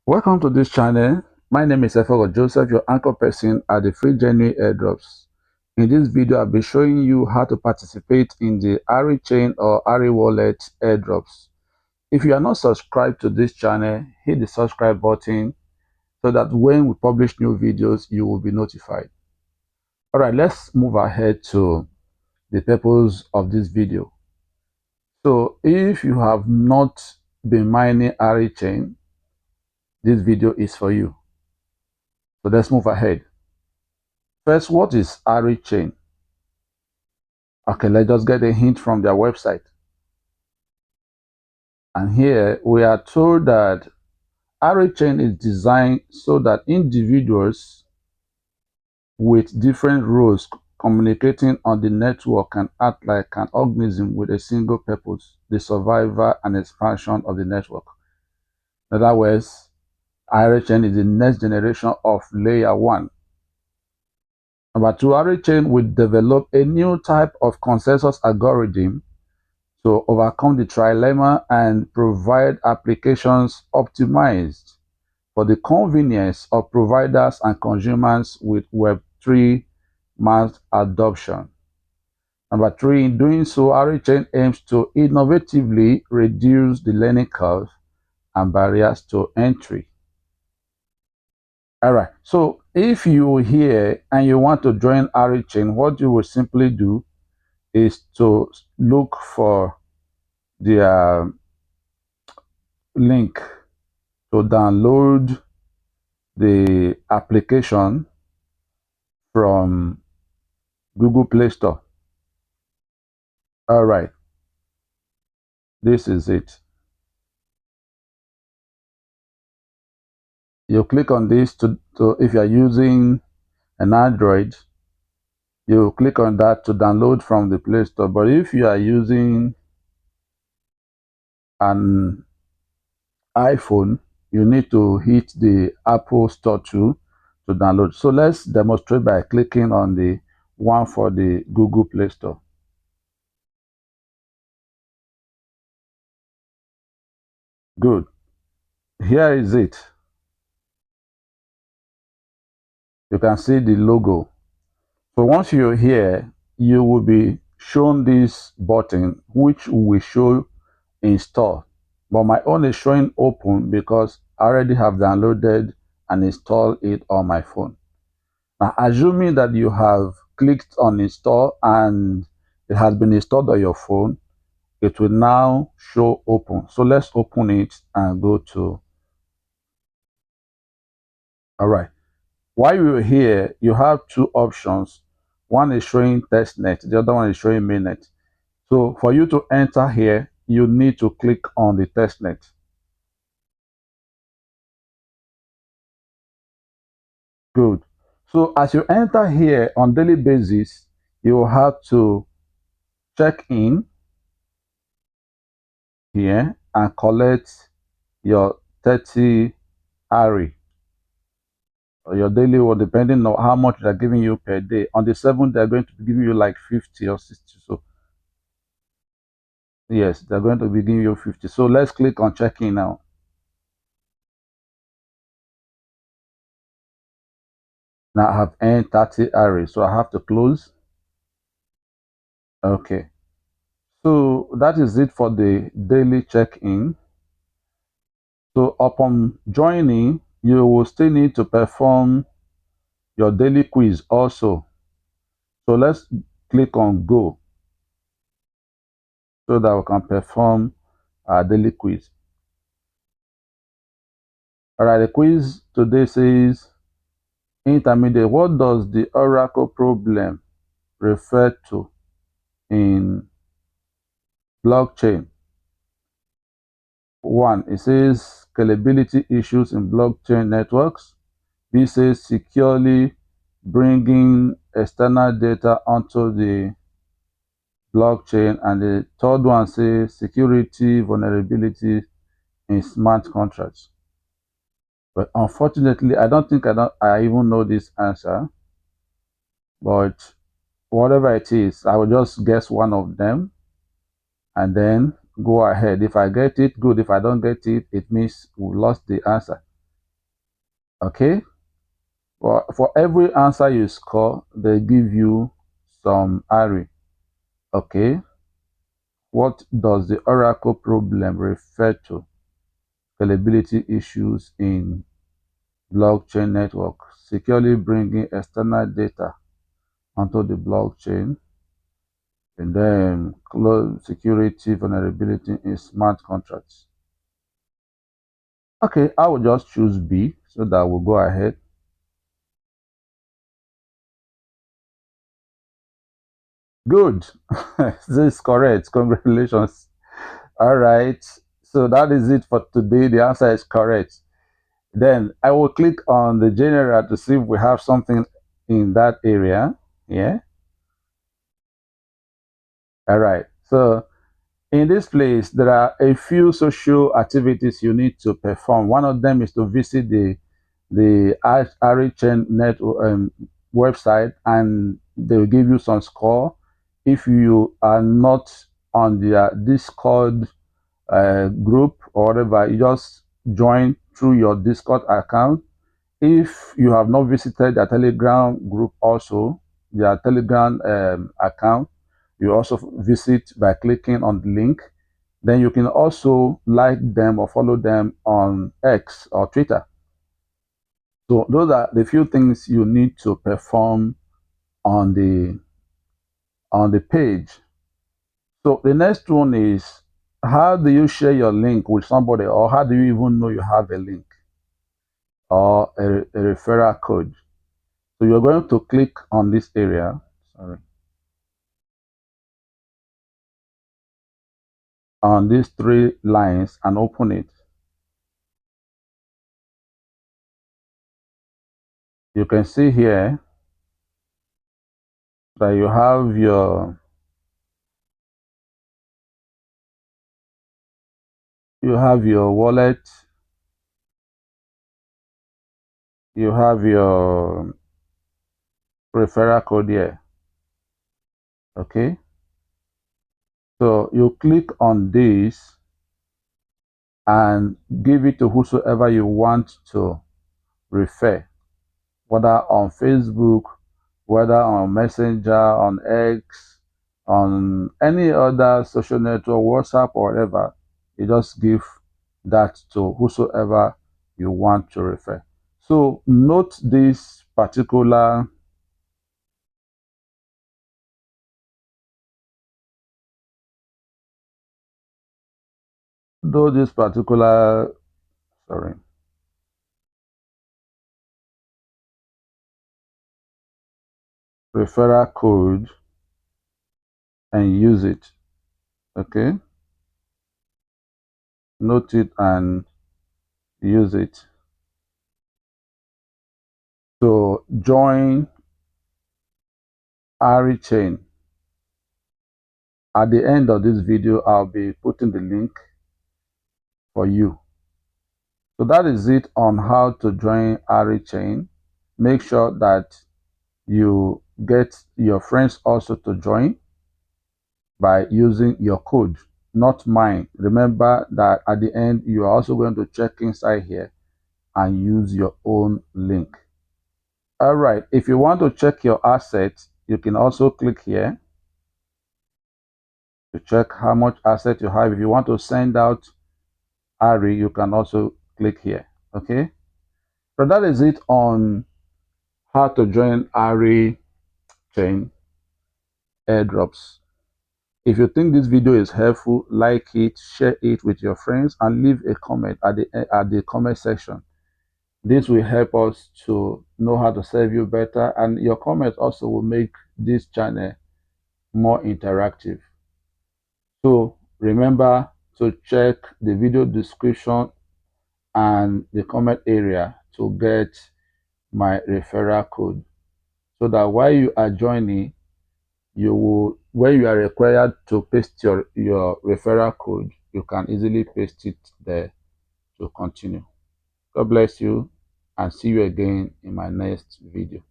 Welcome to this channel. My name is Joseph, your anchor person at the free genuine airdrops. In this video, I'll be showing you how to participate in the ARICHAIN or ARI wallet airdrops. If you are not subscribed to this channel, hit the subscribe button so that when we publish new videos, you will be notified. All right, let's move ahead to the purpose of this video. So if you have not been mining ARICHAIN, this video is for you. So let's move ahead. First, what is ARICHAIN? Okay, let's just get a hint from their website. And here we are told that ARICHAIN is designed so that individuals with different roles communicating on the network can act like an organism with a single purpose: the survival and expansion of the network. In other words, ARICHAIN is the next generation of layer 1. Number 2, ARICHAIN will develop a new type of consensus algorithm to overcome the trilemma and provide applications optimized for the convenience of providers and consumers with Web3 mass adoption. Number 3, in doing so, ARICHAIN aims to innovatively reduce the learning curve and barriers to entry. All right, so if you are here and you want to join ARICHAIN, what you will simply do is to look for the link to download the application from Google Play Store. All right, this is it. You click on this to if you are using an Android, you click on that to download from the Play Store. But if you are using an iPhone, you need to hit the Apple Store too to download. So let's demonstrate by clicking on the one for the Google Play Store. Good. Here is it. You can see the logo. So once you're here, you will be shown this button, which will show install. But my own is showing open because I already have downloaded and installed it on my phone. Now, assuming that you have clicked on install and it has been installed on your phone, it will now show open. So let's open it and go to. All right. While you're here, you have two options. One is showing testnet, the other one is showing mainnet. So for you to enter here, you need to click on the testnet. Good. So as you enter here on daily basis, you will have to check in here and collect your 30 ARI or your daily, or depending on how much they're giving you per day. On the 7th, they're going to be giving you like 50 or 60. So yes, they're going to be giving you 50. So let's click on check in now. Now I have earned 30 ARI, so I have to close. Okay. So that is it for the daily check-in. So upon joining, you will still need to perform your daily quiz also. So let's click on go so that we can perform our daily quiz. All right, the quiz today says intermediate. What does the Oracle problem refer to in blockchain? 1, it says scalability issues in blockchain networks. B says securely bringing external data onto the blockchain. And the third one says security vulnerability in smart contracts. But unfortunately, I don't think I even know this answer. But whatever it is, I will just guess one of them and then go ahead. If I get it, good. If I don't get it, it means we lost the answer. Okay, for every answer you score, they give you some ARI. Okay, what does the Oracle problem refer to? Scalability issues in blockchain network, securely bringing external data onto the blockchain, and then close security vulnerability in smart contracts. Okay, I will just choose B so that we'll go ahead. Good. This is correct. Congratulations. All right. So that is it for today. The answer is correct. Then I will click on the general to see if we have something in that area. Yeah. All right. So in this place, there are a few social activities you need to perform. One of them is to visit the ARICHAIN net website, and they will give you some score. If you are not on their Discord group or whatever, you just join through your Discord account. If you have not visited their Telegram group, also their Telegram account, you also visit by clicking on the link. Then you can also like them or follow them on X or Twitter. So those are the few things you need to perform on the page. So the next one is, how do you share your link with somebody, or how do you even know you have a link or a referral code? So you're going to click on this area, sorry, on these three lines and open it. You can see here that you have your wallet, you have your referral code here. Okay, so you click on this and give it to whosoever you want to refer, whether on Facebook, whether on Messenger, on X, on any other social network, WhatsApp, or whatever. You just give that to whosoever you want to refer. So note this particular, though this particular, sorry, referral code and use it. Okay, note it and use it. So join ARICHAIN. At the end of this video, I'll be putting the link for you. So that is it on how to join ARICHAIN. Make sure that you get your friends also to join by using your code, not mine. Remember that at the end, you are also going to check inside here and use your own link. All right, if you want to check your assets, you can also click here to check how much asset you have. If you want to send out ARI, you can also click here. Okay, so that is it on how to join ARI chain airdrops. If you think this video is helpful, like it, share it with your friends, and leave a comment at the comment section. This will help us to know how to serve you better, and your comments also will make this channel more interactive. So remember to check the video description and the comment area to get my referral code, so that while you are joining, you will, when you are required to paste your referral code, you can easily paste it there to continue. God bless you, and see you again in my next video.